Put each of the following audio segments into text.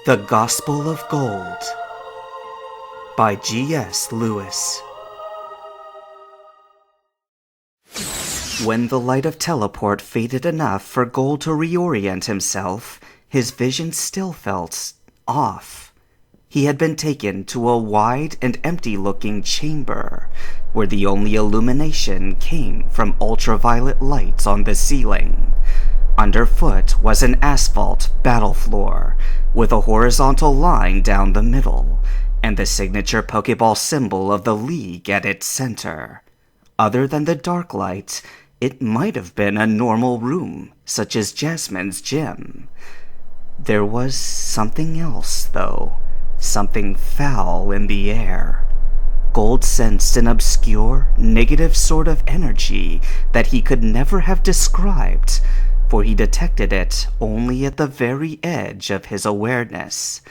The Gospel of Gold by G.S. Lewis. When the light of teleport faded enough for Gold to reorient himself, his vision still felt off. He had been taken to a wide and empty-looking chamber, where the only illumination came from ultraviolet lights on the ceiling. Underfoot was an asphalt battle floor, with a horizontal line down the middle, and the signature Pokeball symbol of the League at its center. Other than the dark light, it might have been a normal room, such as Jasmine's gym. There was something else, though, something foul in the air. Gold sensed an obscure, negative sort of energy that he could never have described, for he detected it only at the very edge of his awareness.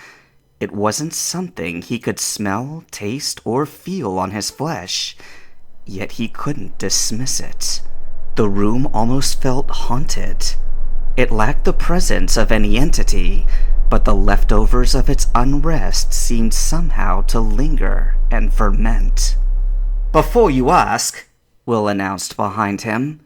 It wasn't something he could smell, taste, or feel on his flesh, yet he couldn't dismiss it. The room almost felt haunted. It lacked the presence of any entity, but the leftovers of its unrest seemed somehow to linger and ferment. "Before you ask," Will announced behind him,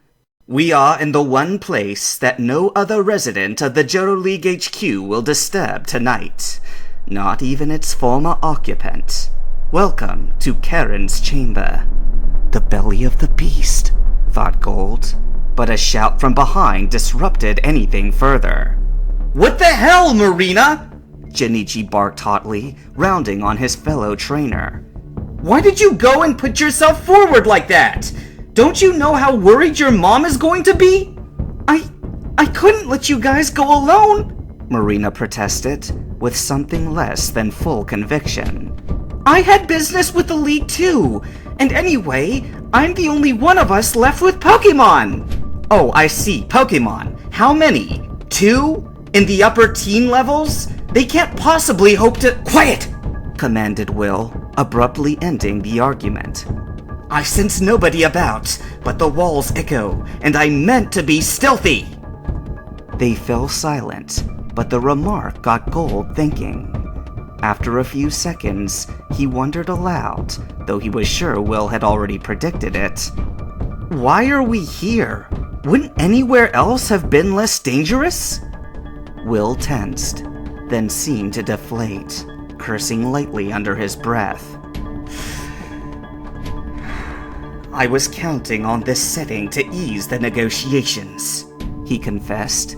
"we are in the one place that no other resident of the Johto League HQ will disturb tonight. Not even its former occupant. Welcome to Karen's chamber." The belly of the beast, thought Gold, but a shout from behind disrupted anything further. "What the hell, Marina?" Jinichi barked hotly, rounding on his fellow trainer. "Why did you go and put yourself forward like that? Don't you know how worried your mom is going to be?" I couldn't let you guys go alone," Marina protested, with something less than full conviction. "I had business with the League too, and anyway, I'm the only one of us left with Pokemon." "Oh, I see, Pokemon. How many? 2? In the upper teen levels? They can't possibly hope to— "Quiet!" commanded Will, abruptly ending the argument. "I sense nobody about, but the walls echo, and I meant to be stealthy." They fell silent, but the remark got Gold thinking. After a few seconds, he wondered aloud, though he was sure Will had already predicted it. "Why are we here? Wouldn't anywhere else have been less dangerous?" Will tensed, then seemed to deflate, cursing lightly under his breath. "I was counting on this setting to ease the negotiations," he confessed.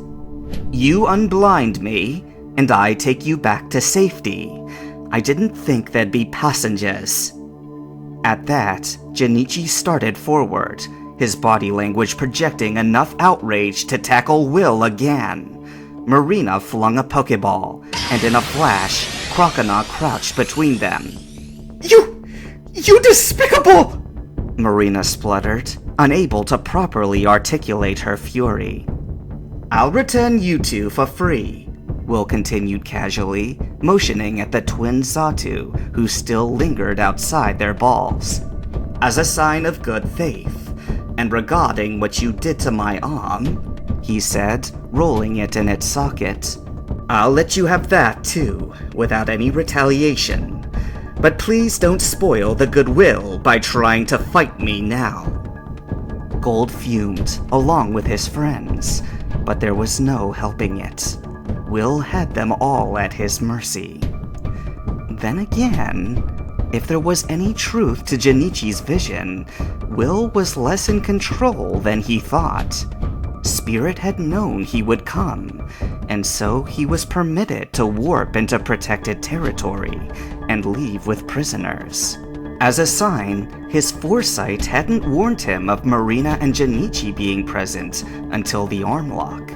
"You unblind me, and I take you back to safety. I didn't think there'd be passengers." At that, Jinichi started forward, his body language projecting enough outrage to tackle Will again. Marina flung a Pokeball, and in a flash, Croconaw crouched between them. You despicable!" Marina spluttered, unable to properly articulate her fury. "I'll return you two for free," Will continued casually, motioning at the twin Xatu who still lingered outside their balls. "As a sign of good faith. And regarding what you did to my arm," he said, rolling it in its socket, "I'll let you have that too, without any retaliation. But please don't spoil the goodwill by trying to fight me now." Gold fumed, along with his friends, but there was no helping it. Will had them all at his mercy. Then again, if there was any truth to Jinichi's vision, Will was less in control than he thought. Spirit had known he would come, and so he was permitted to warp into protected territory and leave with prisoners. As a sign, his foresight hadn't warned him of Marina and Jinichi being present until the arm lock.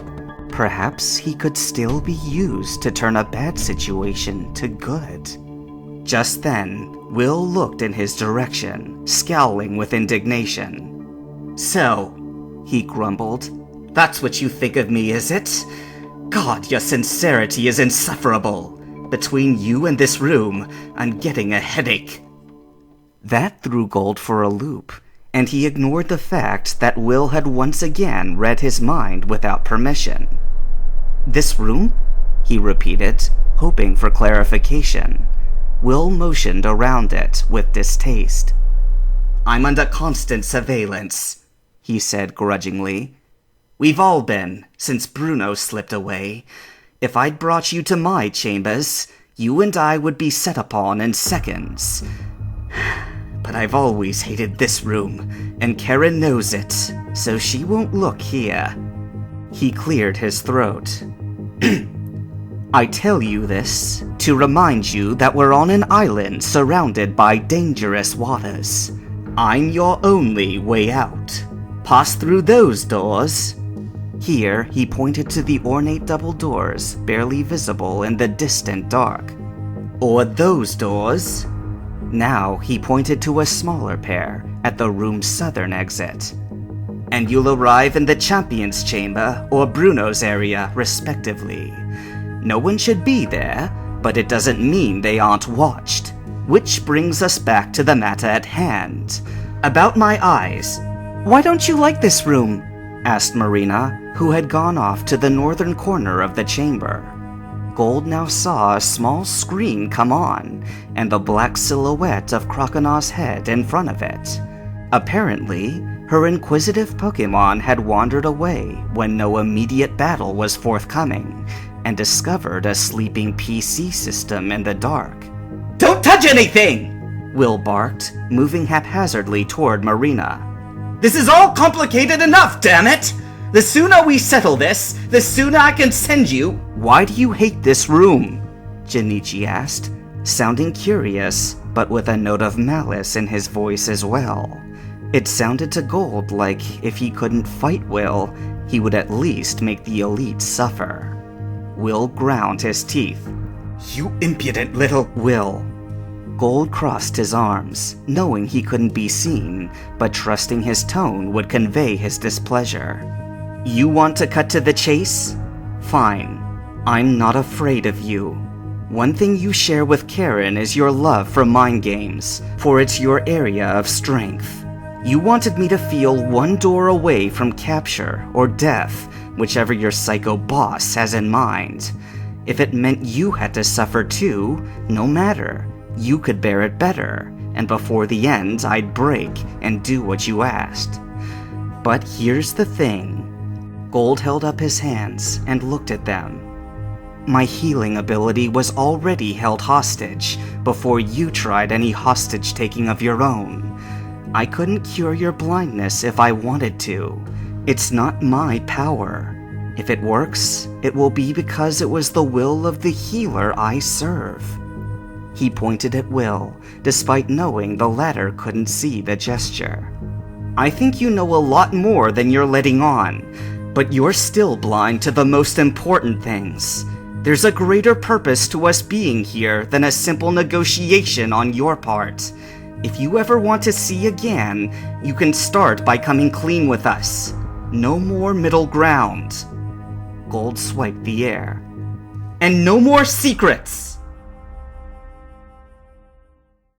Perhaps he could still be used to turn a bad situation to good. Just then, Will looked in his direction, scowling with indignation. "So," he grumbled, "that's what you think of me, is it? God, your sincerity is insufferable. Between you and this room, I'm getting a headache." That threw Gold for a loop, and he ignored the fact that Will had once again read his mind without permission. "This room?" he repeated, hoping for clarification. Will motioned around it with distaste. I'm under constant surveillance, he said grudgingly. We've all been, since Bruno slipped away. If I'd brought you to my chambers, you and I would be set upon in seconds. But I've always hated this room, and Karen knows it, so she won't look here. He cleared his throat. I tell you this to remind you that we're on an island surrounded by dangerous waters. I'm your only way out. Pass through those doors. Here, he pointed to the ornate double doors, barely visible in the distant dark. Or those doors. Now, he pointed to a smaller pair at the room's southern exit. And you'll arrive in the Champion's Chamber or Bruno's area, respectively. No one should be there, but it doesn't mean they aren't watched. Which brings us back to the matter at hand. About my eyes. Why don't you like this room? Asked Marina, who had gone off to the northern corner of the chamber. Gold now saw a small screen come on, and the black silhouette of Crocona's head in front of it. Apparently, her inquisitive Pokémon had wandered away when no immediate battle was forthcoming, and discovered a sleeping PC system in the dark. Don't touch anything! Will barked, moving haphazardly toward Marina. This is all complicated enough, damn it! The sooner we settle this, the sooner I can send you— Why do you hate this room? Jinichi asked, sounding curious, but with a note of malice in his voice as well. It sounded to Gold like if he couldn't fight Will, he would at least make the elite suffer. Will ground his teeth. You impudent little— Will. Gold crossed his arms, knowing he couldn't be seen, but trusting his tone would convey his displeasure. You want to cut to the chase? Fine. I'm not afraid of you. One thing you share with Karen is your love for mind games, for it's your area of strength. You wanted me to feel one door away from capture or death, whichever your psycho boss has in mind. If it meant you had to suffer too, no matter. You could bear it better, and before the end I'd break and do what you asked. But here's the thing. Gold held up his hands and looked at them. My healing ability was already held hostage before you tried any hostage-taking of your own. I couldn't cure your blindness if I wanted to. It's not my power. If it works, it will be because it was the will of the healer I serve. He pointed at Will, despite knowing the latter couldn't see the gesture. I think you know a lot more than you're letting on, but you're still blind to the most important things. There's a greater purpose to us being here than a simple negotiation on your part. If you ever want to see again, you can start by coming clean with us. No more middle ground. Gold swiped the air. And no more secrets!